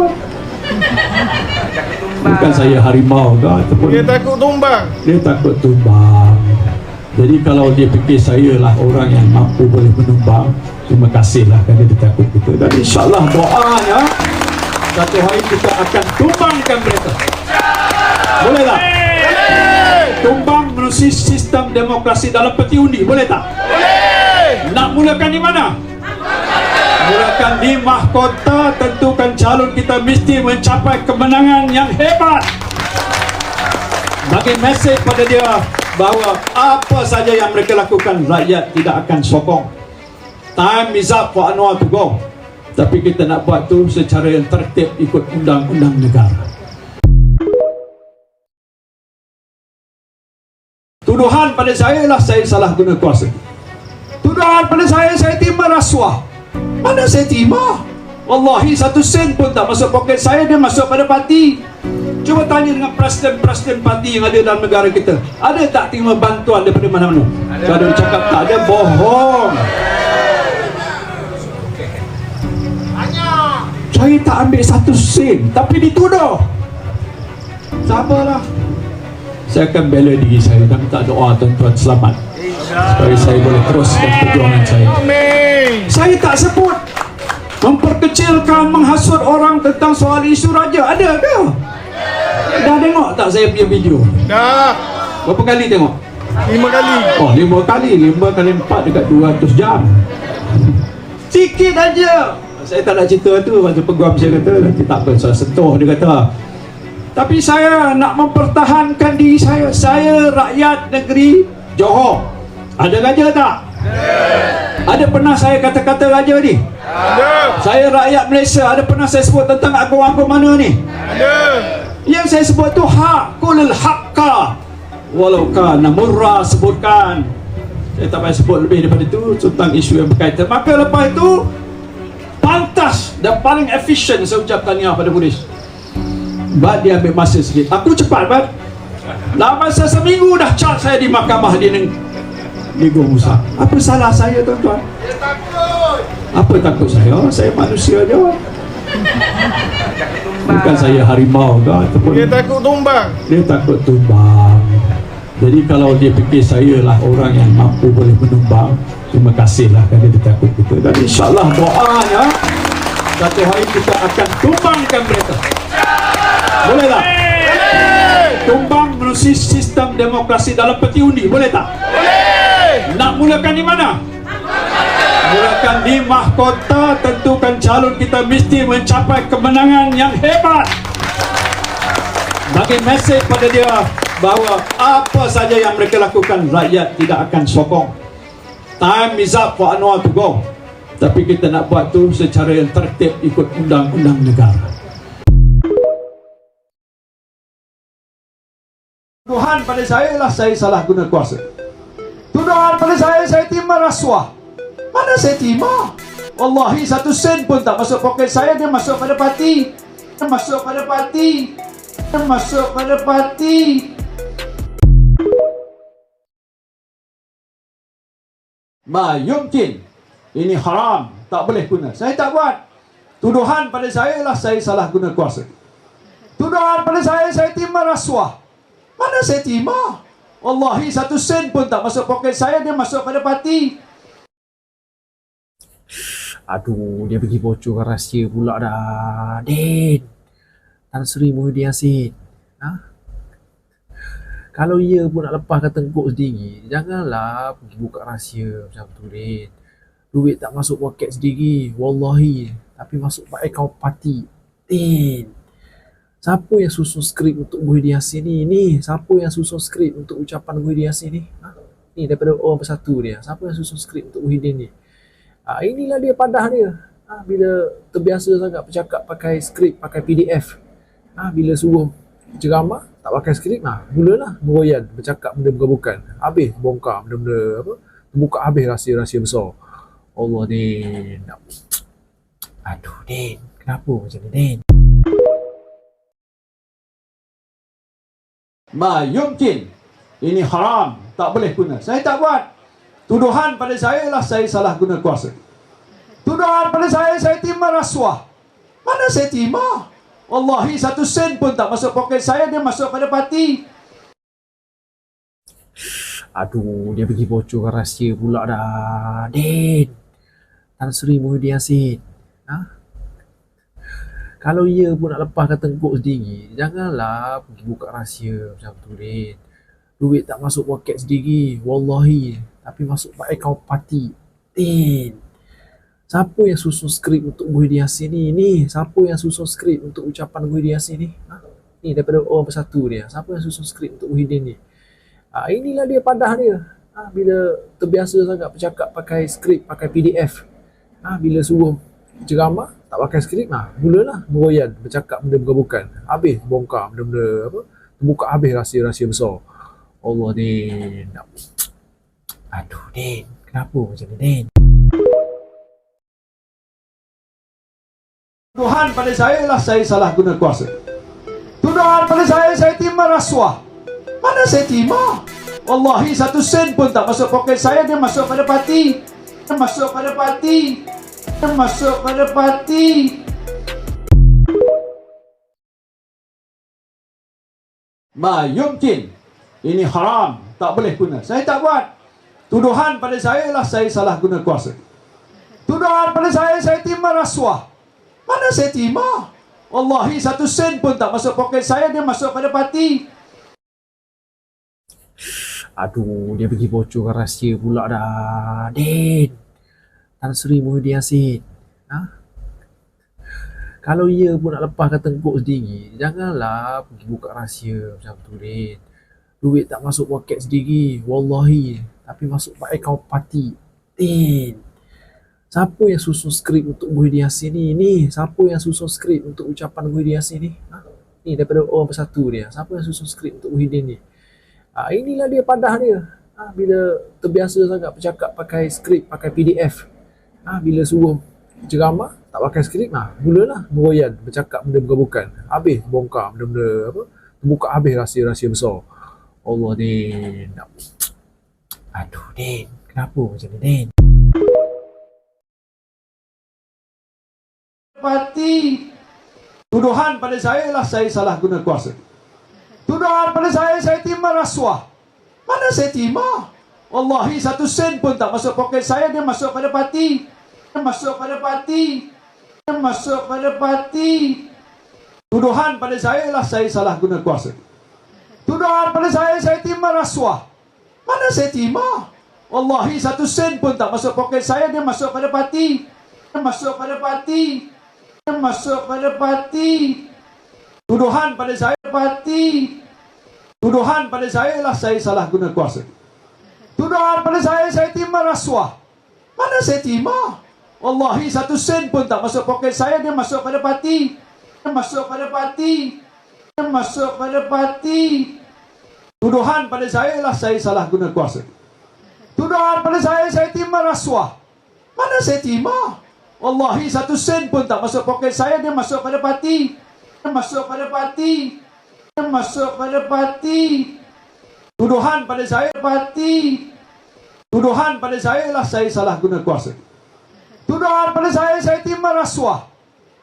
Bukan saya harimau ke ataupun Dia takut tumbang. dia takut tumbang. Jadi kalau dia fikir saya lah orang yang mampu boleh menumbang, terima kasihlah kerana dia takut kita. Dan insyaAllah doanya satu hari kita akan tumbangkan mereka. Boleh tak? Tumbang melalui sistem demokrasi dalam peti undi. Boleh tak? Boleh. Nak mulakan di mana? Mulakan di mahkota. Tentukan calon kita mesti mencapai kemenangan yang hebat. Bagi mesej pada dia bahawa apa saja yang mereka lakukan, rakyat tidak akan sokong. Time is up for Anwar to go. Tapi kita nak buat tu secara yang tertib ikut undang-undang negara. Tuduhan pada saya lah saya salah guna kuasa. Tuduhan pada saya terima rasuah. Mana saya terima? Wallahi 1 sen pun tak masuk poket saya, dia masuk pada parti. Cuba tanya dengan presiden-presiden parti yang ada dalam negara kita. Ada tak terima bantuan daripada mana-mana? Kalau dia cakap tak ada, bohong. Saya tak ambil 1 sen, tapi dituduh. Sabarlah. Saya akan bela diri saya dan minta doa tuan-tuan selamat supaya saya boleh teruskan perjuangan saya. Saya tak sebut memperkecilkan, menghasut orang tentang soal isu raja. Ada ke? Dah tengok tak saya punya video? Dah. Berapa kali tengok? 5 kali. Oh, 5 kali. 5 kali 4 dekat 200 jam. Sikit aja. Saya tak nak cerita tu. Macam peguam saya kata, nanti tak apa, saya sentuh, dia kata. Tapi saya nak mempertahankan diri saya. Saya rakyat negeri Johor. Ada raja tak? Ada pernah saya kata-kata raja ni? Ada. Saya rakyat Malaysia. Ada pernah saya sebut tentang agung-agung mana ni? Ada. Yang saya sebut tu hakul haqqa walau kana murra, sebutkan. Saya tak payah sebut lebih daripada itu tentang isu yang berkaitan. Maka lepas itu pantas dan paling efisien saya ucap tahniah pada polis. Bat dia ambil masa sikit. Aku cepat, Bat. Dalam masa seminggu dah cat saya di mahkamah di Negeri Musa. Apa salah saya, tuan-tuan? Dia takut. Apa takut saya? Saya manusia je. Bukan saya harimau ke ataupun Dia takut tumbang. dia takut tumbang. Jadi kalau dia fikir saya lah orang yang mampu boleh menumbang, terima kasihlah kerana dia takut kita. Dan insyaAllah doanya satu hari kita akan tumbangkan mereka. Boleh tak? Tumbang melalui mengerusi sistem demokrasi dalam peti undi, boleh tak? Boleh. Nak mulakan di mana? Mulakan di mahkota. Tentukan calon, kita mesti mencapai kemenangan yang hebat. Bagi mesej pada dia bahawa apa saja yang mereka lakukan, rakyat tidak akan sokong. Time is up for Anwar to go. Tapi kita nak buat tu secara yang tertib, ikut undang-undang negara. Tuduhan pada saya ialah saya salah guna kuasa. Tuduhan pada saya terima rasuah. Mana saya terima? Wallahi 1 sen pun tak masuk poket saya, dia masuk pada parti. Dia masuk pada parti. Dia masuk pada parti. Ma yumkin. Ini haram, tak boleh guna. Saya tak buat. Tuduhan pada saya ialah saya salah guna kuasa. Tuduhan pada saya terima rasuah. Mana saya terima? Wallahi 1 sen pun tak masuk poket saya, dia masuk pada parti. Aduh, dia pergi bocorkan rahsia pula dah. Din, Tan Sri Muhyiddin Yassin. Kalau ia pun nak lepaskan tengkuk sendiri, janganlah pergi buka rahsia macam tu, Din. Duit tak masuk poket sendiri, wallahi. Tapi masuk akaun parti. Din, siapa yang susun skrip untuk Muhyiddin Yassin ni? Siapa yang susun skrip untuk ucapan Muhyiddin Yassin ni? Ni daripada orang Bersatu dia. Siapa yang susun skrip untuk Muhyiddin ni? Inilah dia padah dia. Bila terbiasa sangat bercakap pakai skrip, pakai PDF. Bila suruh ceramah, tak pakai skrip, mulalah meroyan, bercakap benda bukan-bukan. Habis bongkar benda-benda apa? Terbuka habis rahsia-rahsia besar. Allah, Din. Aduh, Din. Kenapa macam ni, Din? Ma yumkin. Ini haram, tak boleh guna. Saya tak buat. Tuduhan pada saya ialah saya salah guna kuasa. Tuduhan pada saya terima rasuah. Mana saya terima? Wallahi 1 sen pun tak masuk poket saya, dia masuk pada parti. Aduh, dia pergi bocorkan rahsia pula dah. Din, Tan Sri Muhyiddin Yassin. Kalau ia pun nak lepaskan tengkuk sendiri, janganlah pergi buka rahsia macam tu, Din. Duit tak masuk poket sendiri, wallahi. Tapi masuk akaun parti. Din, siapa yang susun skrip untuk Muhyiddin Yassin ni? Siapa yang susun skrip untuk ucapan Muhyiddin Yassin ni? Ni daripada orang Bersatu dia. Siapa yang susun skrip untuk Muhyiddin ni? Inilah dia padah dia. Bila terbiasa sangat bercakap pakai skrip, pakai PDF. Bila suruh ceramah, tak pakai skrip, mulalah meroyan, bercakap benda bukan-bukan. Habis bongkar benda-benda apa? Terbuka habis rahsia-rahsia besar. Allah, Din. Aduh, Din. Kenapa macam ni, Din? Tuduhan pada saya ialah saya salah guna kuasa. Tuduhan pada saya terima rasuah. Mana saya terima? Wallahi 1 sen pun tak masuk poket saya, dia masuk pada parti. Dia masuk pada parti. Dia masuk pada parti. Ma yumkin. Ini haram, tak boleh guna. Saya tak buat. Tuduhan pada saya ialah saya salah guna kuasa. Tuduhan pada saya terima rasuah. Mana saya terima? Wallahi 1 sen pun tak masuk poket saya, dia masuk pada parti. Aduh, dia pergi bocorkan rahsia pula dah. Din, Tan Sri Muhyiddin Yassin. Kalau ia pun nak lepaskan tengkuk sendiri, janganlah pergi buka rahsia macam tu, Din. Duit tak masuk poket sendiri, wallahi. Tapi masuk akaun parti. Din, siapa yang susun skrip untuk Muhyiddin Yassin ni? Siapa yang susun skrip untuk ucapan Muhyiddin Yassin ni? Ni daripada orang Bersatu dia. Siapa yang susun skrip untuk Muhyiddin ni? Inilah dia padah dia. Bila terbiasa sangat bercakap pakai skrip, pakai PDF. Bila suruh ceramah, tak pakai skrip, mulalah meroyan, bercakap benda bukan-bukan. Habis bongkar benda-benda apa? Terbuka habis rahsia-rahsia besar. Allah, Din. Aduh, Din. Kenapa macam ni, Din? Parti. Tuduhan pada saya ialah saya salah guna kuasa. Tuduhan pada saya terima rasuah. Mana saya terima? Wallahi 1 sen pun tak masuk poket saya, dia masuk pada parti. Dia masuk pada parti. Dia masuk pada parti. Tuduhan pada saya ialah saya salah guna kuasa. Tuduhan pada saya terima rasuah. Mana saya terima? Wallahi 1 sen pun tak masuk poket saya, dia masuk pada parti. Dia masuk pada parti. Dia masuk pada parti. Tuduhan pada saya parti. Tuduhan pada saya ialah saya salah guna kuasa. Tuduhan pada saya terima rasuah. Mana saya terima? Wallahi 1 sen pun tak masuk poket saya, dia masuk pada parti. Dia masuk pada parti. Dia masuk pada parti. Tuduhan pada saya ialah saya salah guna kuasa. Tuduhan pada saya terima rasuah. Mana saya terima? Wallahi 1 sen pun tak masuk poket saya, dia masuk pada parti. Dia masuk pada parti. Dia masuk pada parti. Tuduhan pada saya parti. Tuduhan pada saya ialah saya salah guna kuasa. Tuduhan pada saya terima rasuah.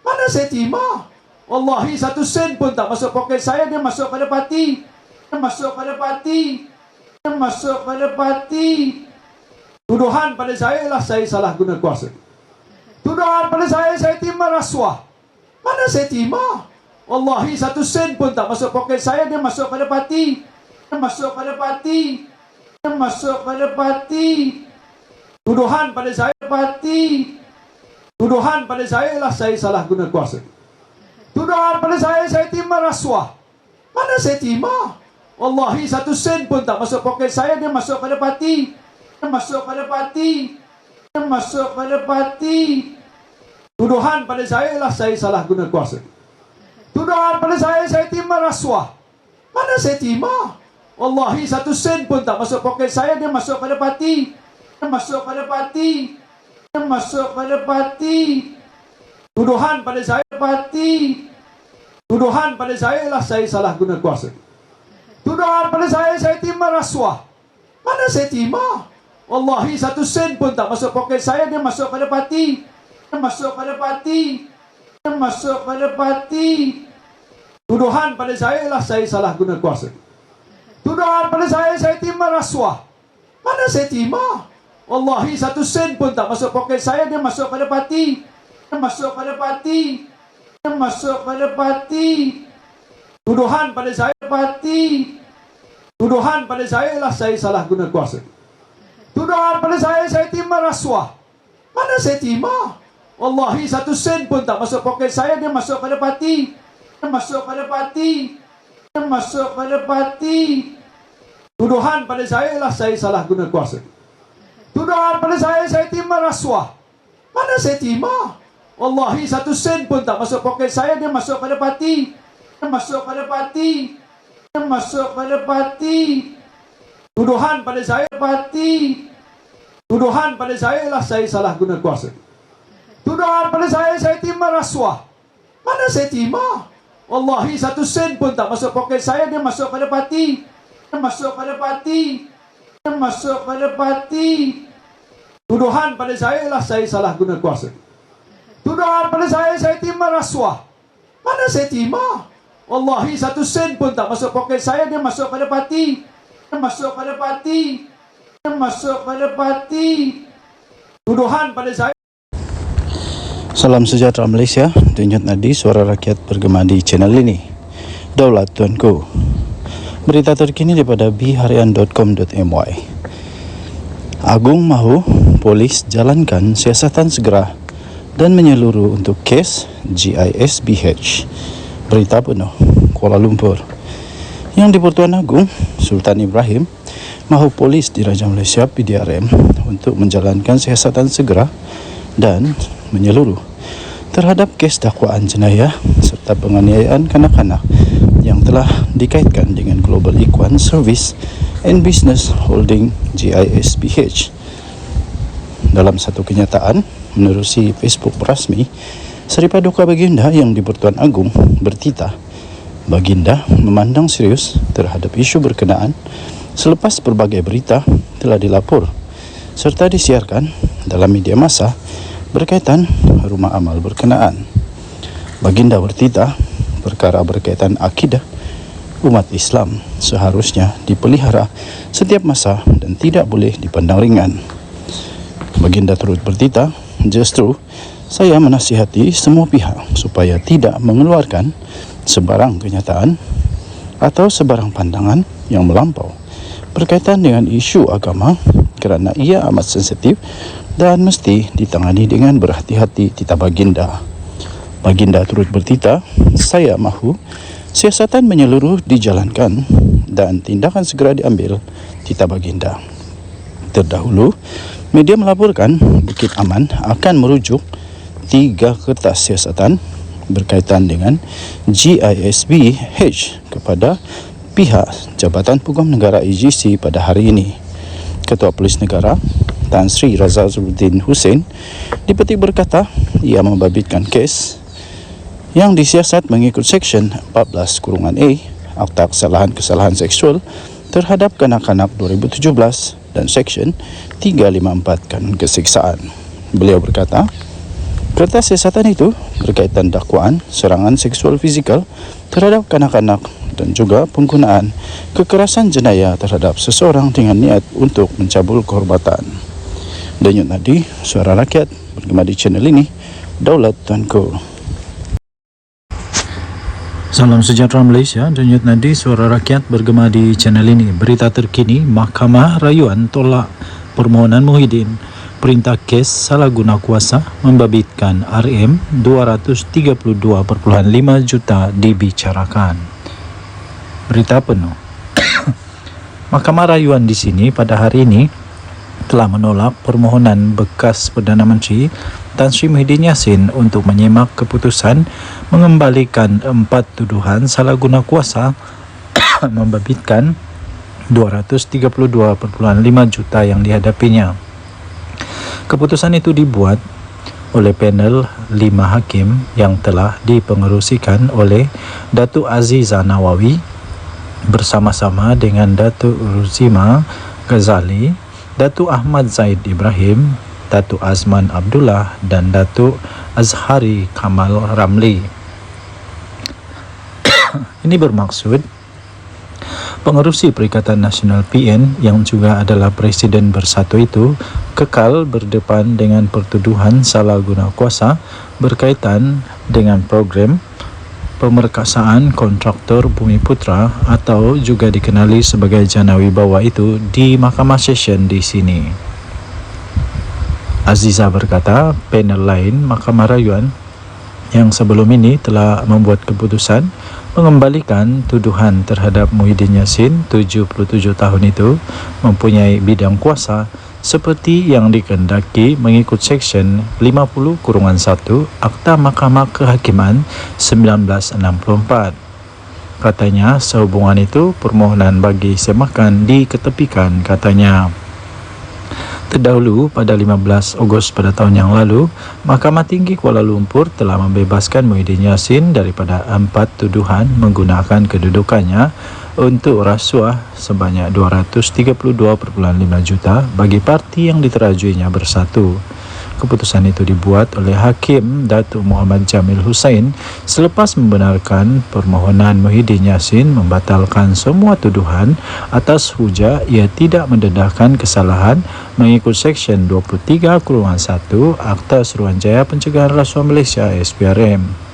Mana saya terima? Wallahi 1 sen pun tak masuk poket saya, dia masuk pada parti. Dia masuk pada parti. Dia masuk pada parti. Tuduhan pada saya ialah saya salah guna kuasa. Tuduhan pada saya terima rasuah. Mana saya terima? Wallahi 1 sen pun tak masuk poket saya, dia masuk pada parti. Dia masuk pada parti. Dia masuk pada parti. Tuduhan pada saya parti. Tuduhan pada saya ialah saya salah guna kuasa. Tuduhan pada saya terima rasuah. Mana saya terima? Wallahi 1 sen pun tak masuk poket saya, dia masuk pada parti. Dia masuk pada parti. Dia masuk pada parti. Tuduhan pada saya ialah saya salah guna kuasa. Tuduhan pada saya terima rasuah. Mana saya terima? Wallahi 1 sen pun tak masuk poket saya, dia masuk pada parti. Dia masuk pada parti. Dia masuk pada parti. Tuduhan pada saya parti. Tuduhan pada saya ialah saya salah guna kuasa. Tuduhan pada saya terima rasuah. Mana saya terima? Wallahi 1 sen pun tak masuk poket saya, dia masuk pada parti. Dia masuk pada parti. Dia masuk pada parti. Tuduhan pada saya ialah saya salah guna kuasa. Tuduhan pada saya terima rasuah. Mana saya terima? Wallahi 1 sen pun tak masuk poket saya, dia masuk pada parti. Dia masuk pada parti. Dia masuk pada parti. Tuduhan pada saya parti. Tuduhan pada saya ialah saya salah guna kuasa. Tuduhan pada saya terima rasuah. Mana saya terima? Wallahi 1 sen pun tak masuk poket saya, dia masuk pada parti. Dia masuk pada parti. Dia masuk pada parti. Tuduhan pada saya ialah saya salah guna kuasa. Tuduhan pada saya terima rasuah. Mana saya terima? Wallahi 1 sen pun tak masuk poket saya, dia masuk pada parti. Dia masuk pada parti. Dia masuk pada parti. Tuduhan pada saya parti. Tuduhan pada saya ialah saya salah guna kuasa. Tuduhan pada saya terima rasuah. Mana saya terima? Wallahi 1 sen pun tak masuk poket saya, dia masuk pada parti. Dia masuk pada parti. Dia masuk pada parti. Tuduhan pada saya ialah saya salah guna kuasa. Tuduhan pada saya terima rasuah. Mana saya terima? Wallahi 1 sen pun tak masuk poket saya, dia masuk pada parti. Dia masuk pada parti. Dia masuk pada parti. Tuduhan pada saya. Salam sejahtera Malaysia, tunjuk nadi suara rakyat bergema di channel ini. Daulat tuanku. Berita terkini daripada bharian.com.my. Agung mahu polis jalankan siasatan segera dan menyeluruh untuk kes GISBH. Berita penuh Kuala Lumpur. Yang di-Pertuan Agong Sultan Ibrahim mahu polis Diraja Malaysia PDRM untuk menjalankan siasatan segera dan menyeluruh terhadap kes dakwaan jenayah serta penganiayaan kanak-kanak yang telah dikaitkan dengan Global Equine Service and Business Holding GISBH. Dalam satu kenyataan menerusi Facebook rasmi, Seri Paduka Baginda yang di-Pertuan Agong bertitah Baginda memandang serius terhadap isu berkenaan selepas berbagai berita telah dilapor serta disiarkan dalam media massa berkaitan rumah amal berkenaan. Baginda bertitah perkara berkaitan akidah umat Islam seharusnya dipelihara setiap masa dan tidak boleh dipandang ringan. Baginda turut bertitah, justru saya menasihati semua pihak supaya tidak mengeluarkan sebarang kenyataan atau sebarang pandangan yang melampau berkaitan dengan isu agama kerana ia amat sensitif dan mesti ditangani dengan berhati-hati, tita baginda. Baginda turut bertita, saya mahu siasatan menyeluruh dijalankan dan tindakan segera diambil, tita baginda. Terdahulu, media melaporkan Bukit Aman akan merujuk 3 kertas siasatan berkaitan dengan GISB-H kepada pihak Jabatan Peguam Negara AGC pada hari ini. Ketua Polis Negara Tan Sri Razazudin Hussein dipetik berkata ia membabitkan kes yang disiasat mengikut Seksyen 14(a) Akta Kesalahan Seksual terhadap Kanak-kanak 2017 dan Seksyen 354 Kanun Keseksaan. Beliau berkata, kertas siasatan itu berkaitan dakwaan serangan seksual fizikal terhadap kanak-kanak dan juga penggunaan kekerasan jenayah terhadap seseorang dengan niat untuk mencabul kehormatan. Denyut nadi suara rakyat bergema di channel ini, Daulat Tunku. Salam sejahtera Malaysia, denyut nadi suara rakyat bergema di channel ini. Berita terkini, Mahkamah Rayuan tolak permohonan Muhyiddin. Perintah kes salah guna kuasa membabitkan RM 232.5 juta dibicarakan. Berita penuh. Mahkamah Rayuan di sini pada hari ini telah menolak permohonan bekas Perdana Menteri Tan Sri Muhyiddin Yassin untuk menyemak keputusan mengembalikan 4 tuduhan salah guna kuasa membabitkan 232.5 juta yang dihadapinya. Keputusan itu dibuat oleh panel 5 hakim yang telah dipengerusikan oleh Datuk Aziza Nawawi bersama-sama dengan Datuk Ruzima Ghazali, Datuk Ahmad Zaid Ibrahim, Datuk Azman Abdullah dan Datuk Azhari Kamal Ramli. Ini bermaksud pengerusi Perikatan Nasional PN yang juga adalah Presiden Bersatu itu kekal berdepan dengan pertuduhan salah guna kuasa berkaitan dengan program pemerkasaan kontraktor Bumi Putra atau juga dikenali sebagai Jana Wibawa itu di Mahkamah Session di sini. Aziza berkata, panel lain Mahkamah Rayuan yang sebelum ini telah membuat keputusan mengembalikan tuduhan terhadap Muhyiddin Yassin 77 tahun itu mempunyai bidang kuasa seperti yang dikehendaki mengikut Seksyen 50(1) Akta Mahkamah Kehakiman 1964. Katanya sehubungan itu permohonan bagi semakan diketepikan, katanya. Terdahulu pada 15 Ogos pada tahun yang lalu, Mahkamah Tinggi Kuala Lumpur telah membebaskan Muhyiddin Yassin daripada 4 tuduhan menggunakan kedudukannya untuk rasuah sebanyak 232.5 juta bagi parti yang diterajuinya Bersatu. Keputusan itu dibuat oleh Hakim Datuk Muhammad Jamil Hussein selepas membenarkan permohonan Muhyiddin Yassin membatalkan semua tuduhan atas hujah ia tidak mendedahkan kesalahan mengikut Seksyen 23(1) Akta Suruhanjaya Pencegahan Rasuah Malaysia SPRM.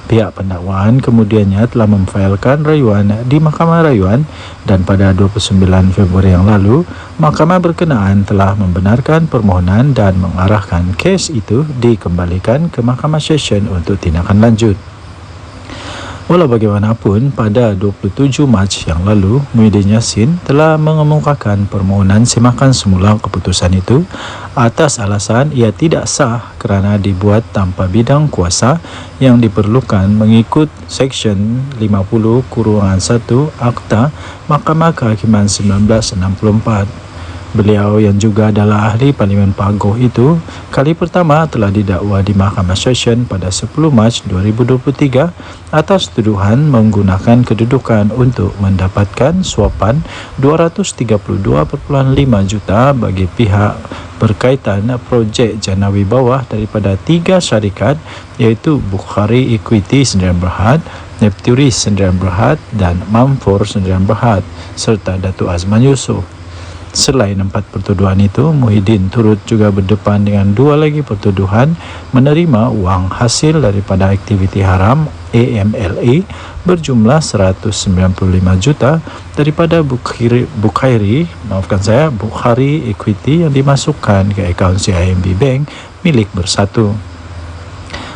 Pihak pendakwaan kemudiannya telah memfailkan rayuan di Mahkamah Rayuan dan pada 29 Februari yang lalu, Mahkamah berkenaan telah membenarkan permohonan dan mengarahkan kes itu dikembalikan ke Mahkamah Session untuk tindakan lanjut. Walau bagaimanapun, pada 27 Mac yang lalu, Muhyiddin Yassin telah mengemukakan permohonan semakan semula keputusan itu atas alasan ia tidak sah kerana dibuat tanpa bidang kuasa yang diperlukan mengikut Seksyen 50(1) Akta Mahkamah Kehakiman 1964. Beliau yang juga adalah ahli Parlimen Pagoh itu kali pertama telah didakwa di Mahkamah Session pada 10 Mac 2023 atas tuduhan menggunakan kedudukan untuk mendapatkan suapan 232.5 juta bagi pihak berkaitan projek Jana Wibawa daripada 3 syarikat iaitu Bukhari Equity Sdn Bhd, Nepturis Sdn Bhd dan Mamfor Sdn Bhd serta Datuk Azman Yusof. Selain 4 pertuduhan itu, Muhyiddin turut juga berdepan dengan 2 lagi pertuduhan menerima wang hasil daripada aktiviti haram AMLA berjumlah 195 juta daripada Bukhari Equity yang dimasukkan ke akaun CIMB Bank milik Bersatu.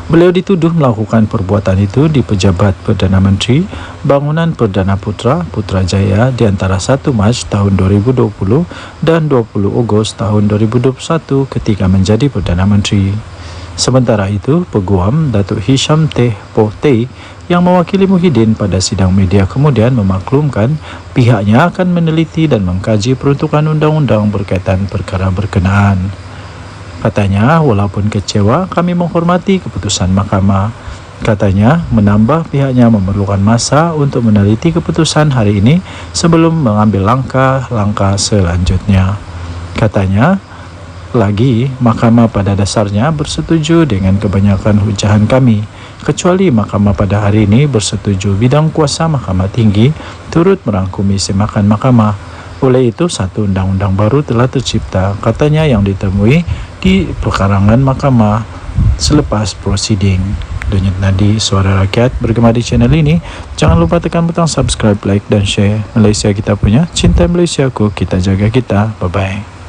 Beliau dituduh melakukan perbuatan itu di Pejabat Perdana Menteri Bangunan Perdana Putrajaya di antara 1 Mac tahun 2020 dan 20 Ogos tahun 2021 ketika menjadi Perdana Menteri. Sementara itu, Peguam Datuk Hisham Teh Poh Teh yang mewakili Muhyiddin pada sidang media kemudian memaklumkan pihaknya akan meneliti dan mengkaji peruntukan undang-undang berkaitan perkara berkenaan. Katanya, walaupun kecewa, kami menghormati keputusan mahkamah. Katanya, menambah pihaknya memerlukan masa untuk meneliti keputusan hari ini sebelum mengambil langkah-langkah selanjutnya. Katanya, lagi, mahkamah pada dasarnya bersetuju dengan kebanyakan hujahan kami, kecuali mahkamah pada hari ini bersetuju bidang kuasa Mahkamah Tinggi turut merangkumi semakan mahkamah. Oleh itu, satu undang-undang baru telah tercipta, katanya yang ditemui di perkarangan mahkamah selepas prosiding. Denyut nadi suara rakyat bergema di channel ini. Jangan lupa tekan butang subscribe, like dan share. Malaysia kita punya, cinta Malaysiaku, kita jaga kita. Bye-bye.